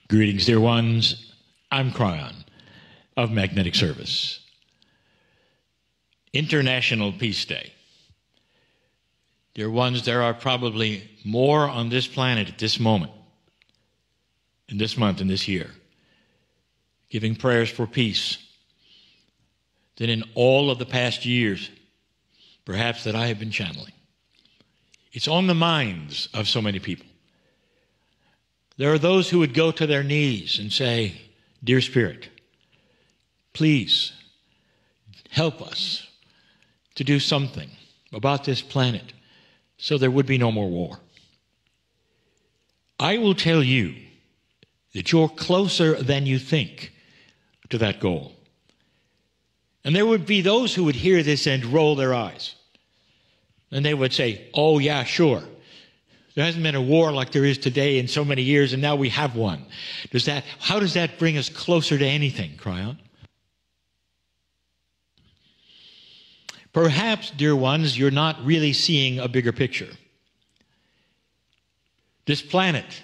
Greetings, dear ones. I'm Kryon of Magnetic Service. International Peace Day. Dear ones, there are probably more on this planet at this moment, in this month, in this year, giving prayers for peace than in all of the past years, perhaps, that I have been channeling. It's on the minds of so many people. There are those who would go to their knees and say, "Dear Spirit, please help us to do something about this planet so there would be no more war." I will tell you that you're closer than you think to that goal. And there would be those who would hear this and roll their eyes. And they would say, "Oh, yeah, sure. There hasn't been a war like there is today in so many years, and now we have one." How does that bring us closer to anything, Kryon? Perhaps, dear ones, you're not really seeing a bigger picture. This planet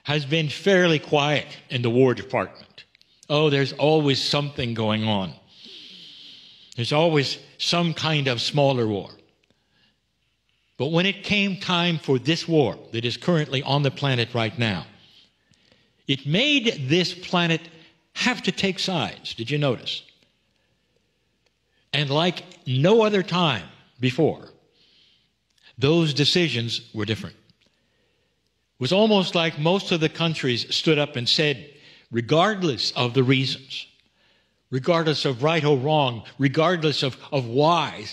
has been fairly quiet in the War Department. Oh, there's always something going on. There's always some kind of smaller war. But when it came time for this war that is currently on the planet right now, it made this planet have to take sides. Did you notice? And like no other time before, those decisions were different. It was almost like most of the countries stood up and said, regardless of the reasons, regardless of right or wrong, regardless of why,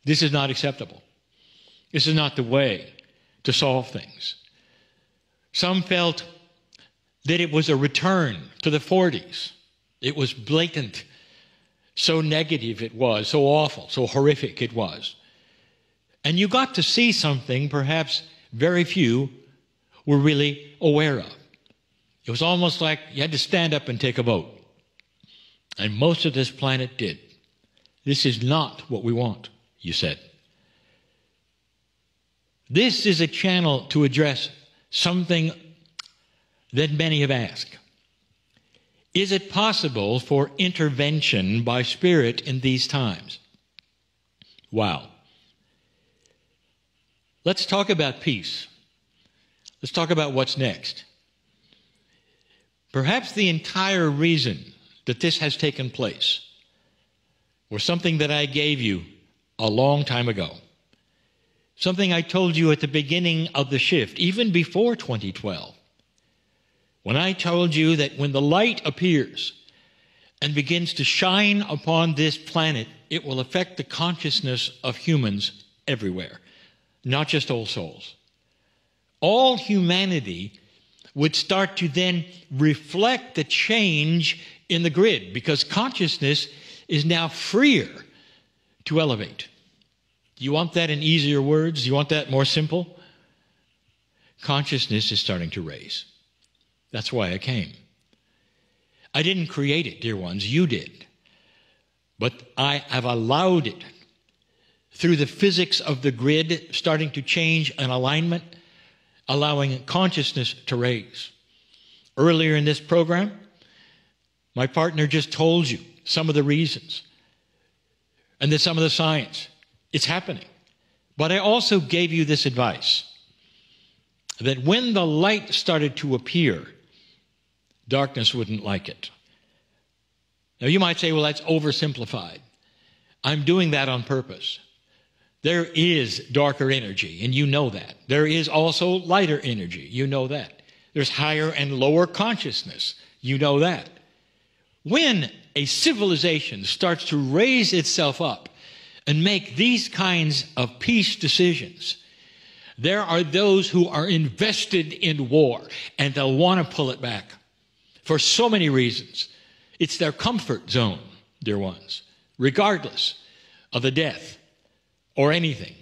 this is not acceptable. This is not the way to solve things. Some felt that it was a return to the 40s. It was blatant. So negative it was, so awful, so horrific it was. And you got to see something perhaps very few were really aware of. It was almost like you had to stand up and take a vote. And most of this planet did. This is not what we want, you said. This is a channel to address something that many have asked. Is it possible for intervention by Spirit in these times? Wow. Let's talk about peace. Let's talk about what's next. Perhaps the entire reason that this has taken place was something that I gave you a long time ago. Something I told you at the beginning of the shift, even before 2012. When I told you that when the light appears and begins to shine upon this planet, it will affect the consciousness of humans everywhere, not just old souls. All humanity would start to then reflect the change in the grid, because consciousness is now freer to elevate. Do you want that in easier words? Do you want that more simple? Consciousness is starting to raise. That's why I came. I didn't create it, dear ones. You did. But I have allowed it through the physics of the grid starting to change an alignment, allowing consciousness to raise. Earlier in this program, my partner just told you some of the reasons and then some of the science. It's happening. But I also gave you this advice, that when the light started to appear, darkness wouldn't like it. Now you might say, well, that's oversimplified. I'm doing that on purpose. There is darker energy, and you know that. There is also lighter energy. You know that. There's higher and lower consciousness. You know that. When a civilization starts to raise itself up and make these kinds of peace decisions, there are those who are invested in war, and they'll want to pull it back for so many reasons. It's their comfort zone, dear ones, regardless of the death or anything.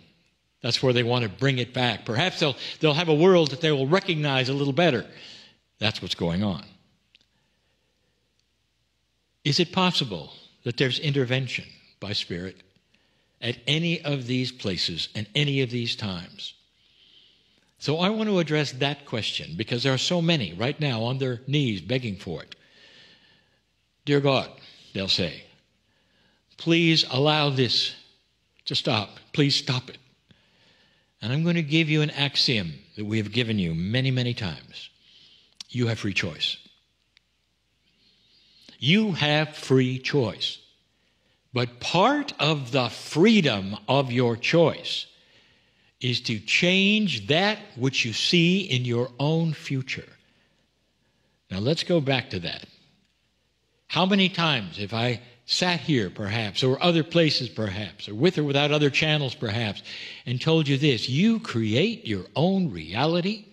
That's where they want to bring it back. Perhaps they'll have a world that they will recognize a little better. That's what's going on. Is it possible that there's intervention by Spirit at any of these places and any of these times? So I want to address that question because there are so many right now on their knees begging for it. Dear God, they'll say, please allow this to stop. Please stop it. And I'm going to give you an axiom that we have given you many, many times. You have free choice. You have free choice. But part of the freedom of your choice is to change that which you see in your own future. Now let's go back to that. How many times have I sat here perhaps, or other places perhaps, or with or without other channels perhaps, and told you this: you create your own reality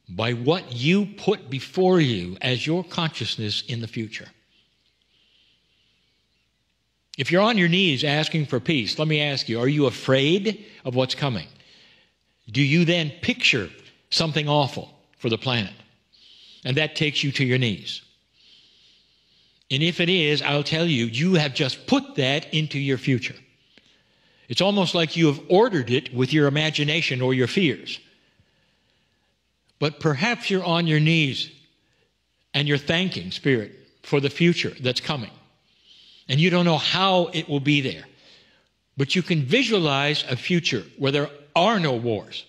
by what you put before you as your consciousness in the future. If you're on your knees asking for peace, let me ask you, are you afraid of what's coming? Do you then picture something awful for the planet? And that takes you to your knees. And if it is, I'll tell you, you have just put that into your future. It's almost like you have ordered it with your imagination or your fears. But perhaps you're on your knees and you're thanking Spirit for the future that's coming. And you don't know how it will be there. But you can visualize a future where there are no wars,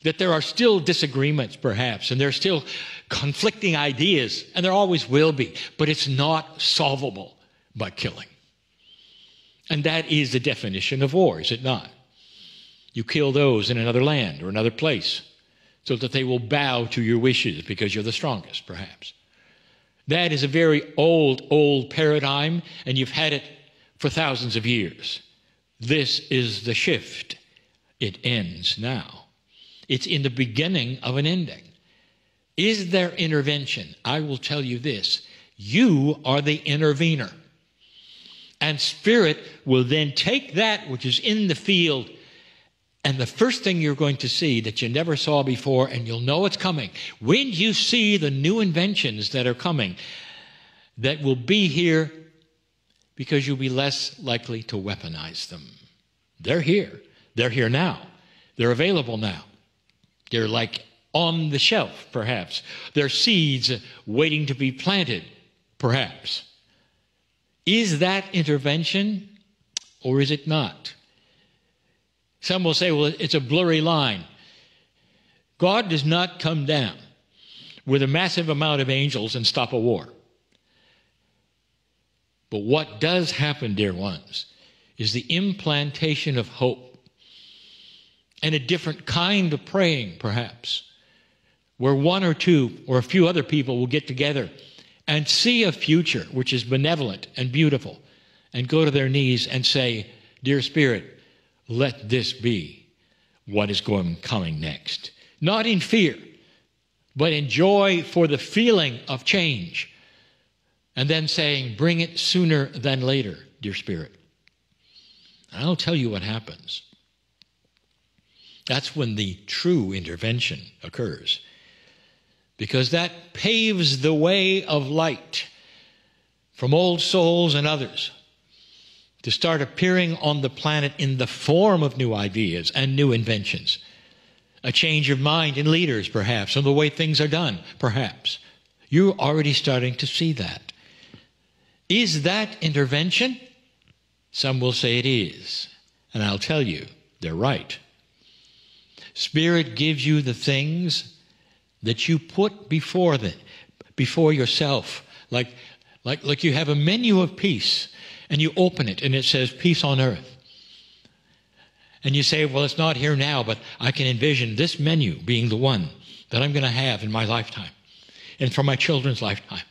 that there are still disagreements perhaps, and there are still conflicting ideas, and there always will be, but it's not solvable by killing. And that is the definition of war, is it not? You kill those in another land or another place so that they will bow to your wishes because you're the strongest, perhaps. That is a very old paradigm, and you've had it for thousands of years. This is the shift. It ends now. It's in the beginning of an ending. Is there intervention? I will tell you this. You are the intervener. And Spirit will then take that which is in the field, and the first thing you're going to see that you never saw before, and you'll know it's coming, when you see the new inventions that are coming, that will be here because you'll be less likely to weaponize them. They're here. They're here now. They're available now. They're like on the shelf, perhaps. They're seeds waiting to be planted, perhaps. Is that intervention or is it not? Some will say, well, it's a blurry line. God does not come down with a massive amount of angels and stop a war. But what does happen, dear ones, is the implantation of hope and a different kind of praying, perhaps, where one or two or a few other people will get together and see a future which is benevolent and beautiful and go to their knees and say, dear Spirit, let this be what is coming next. Not in fear, but in joy for the feeling of change. And then saying, bring it sooner than later, dear Spirit. And I'll tell you what happens. That's when the true intervention occurs. Because that paves the way of light from old souls and others to start appearing on the planet in the form of new ideas and new inventions. A change of mind in leaders, perhaps, and the way things are done, perhaps. You're already starting to see that. Is that intervention? Some will say it is. And I'll tell you, they're right. Spirit gives you the things that you put before yourself. Like you have a menu of peace, and you open it, and it says, peace on earth. And you say, well, it's not here now, but I can envision this menu being the one that I'm going to have in my lifetime and for my children's lifetime.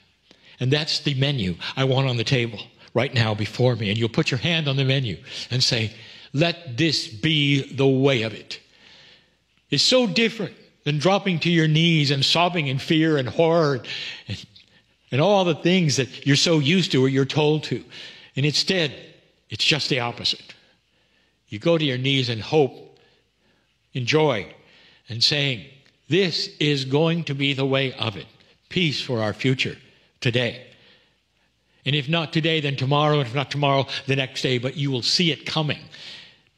And that's the menu I want on the table right now before me. And you'll put your hand on the menu and say, let this be the way of it. It's so different than dropping to your knees and sobbing in fear and horror and all the things that you're so used to or you're told to. And instead, it's just the opposite. You go to your knees in hope, in joy, and saying, this is going to be the way of it. Peace for our future today. And if not today, then tomorrow, and if not tomorrow, the next day, but you will see it coming.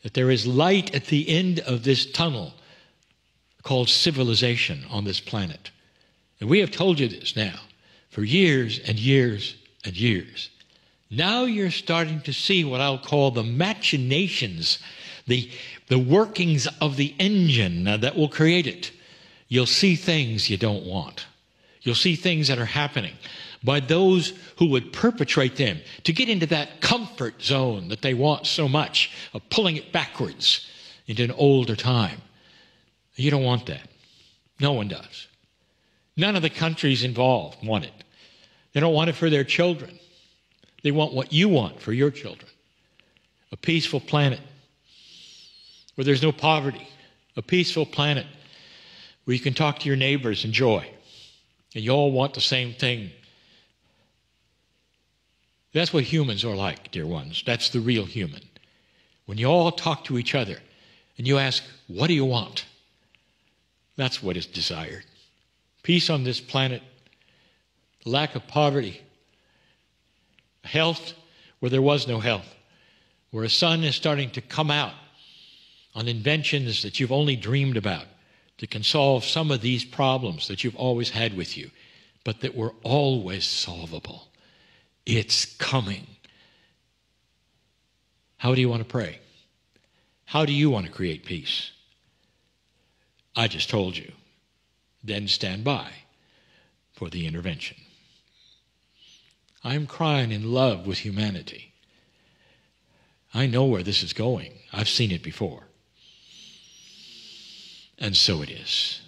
That there is light at the end of this tunnel called civilization on this planet. And we have told you this now for years and years and years. Now you're starting to see what I'll call the machinations, the workings of the engine that will create it. You'll see things you don't want. You'll see things that are happening by those who would perpetrate them to get into that comfort zone that they want so much, of pulling it backwards into an older time. You don't want that. No one does. None of the countries involved want it. They don't want it for their children. They want what you want for your children. A peaceful planet where there's no poverty. A peaceful planet where you can talk to your neighbors in joy. And you all want the same thing. That's what humans are like, dear ones. That's the real human. When you all talk to each other and you ask, what do you want? That's what is desired. Peace on this planet, lack of poverty, health where there was no health, where a sun is starting to come out on inventions that you've only dreamed about that can solve some of these problems that you've always had with you, but that were always solvable. It's coming. How do you want to pray? How do you want to create peace? I just told you. Then stand by for the intervention. I am crying in love with humanity. I know where this is going. I've seen it before. And so it is.